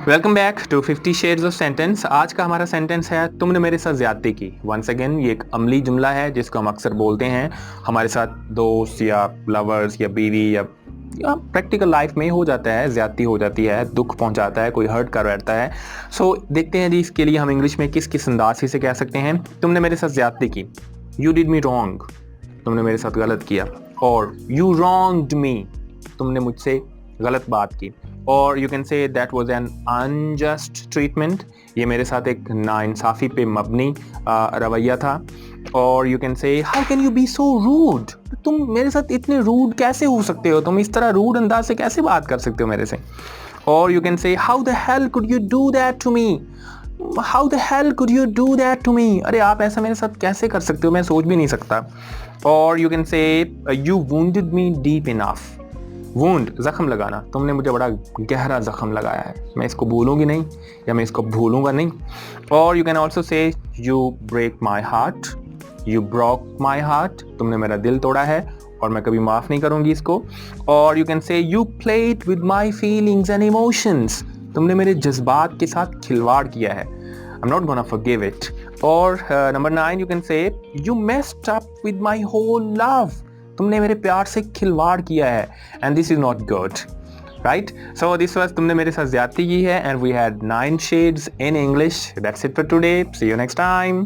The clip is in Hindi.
Welcome back to 50 shades of sentence. आज का हमारा सेंटेंस है तुमने मेरे साथ ज्यादती की। वंस अगेन ये एक अमली जुमला है जिसको हम अक्सर बोलते हैं हमारे साथ दोस्त या लवर्स या बीवी या प्रैक्टिकल लाइफ में हो जाता है, ज्यादती हो जाती है, दुख पहुंचाता है, कोई हर्ट कर बैठता है। सो देखते हैं जी इसके लिए हम इंग्लिश में किस किस अंदाज से कह सकते हैं। तुमने मेरे साथ ज्यादती की, यू डिड मी रॉन्ग, तुमने मेरे साथ गलत किया। और यू रॉन्ग्ड मी, तुमने मुझसे गलत बात की। और you can say that was an unjust treatment, ये मेरे साथ एक नाइंसाफ़ी पे मबनी रवैया था। और you can say how can you be so rude, तुम मेरे साथ इतने रूड कैसे हो सकते हो, तुम इस तरह रूड अंदाज से कैसे बात कर सकते हो मेरे से। और you can say how the hell could you do that to me, how the hell could you do that to me, अरे आप ऐसा मेरे साथ कैसे कर सकते हो, मैं सोच भी नहीं सकता। और you can say you wounded me deep enough, wound जख्म लगाना, तुमने मुझे बड़ा गहरा जख्म लगाया है, मैं इसको भूलूंगी नहीं या मैं इसको भूलूंगा नहीं। और you can also say you break my heart, you broke my heart, तुमने मेरा दिल तोड़ा है और मैं कभी माफ़ नहीं करूंगी इसको। और you can say you played with my feelings and emotions, तुमने मेरे जज्बात के साथ खिलवाड़ किया है, I am not gonna forgive it. और number 9 you can say you messed up with my whole love, तुमने मेरे प्यार से खिलवाड़ किया है, and this is not good, right. So this was तुमने मेरे साथ ज्यादती की है, and we had 9 shades in English. That's it for today, see you next time.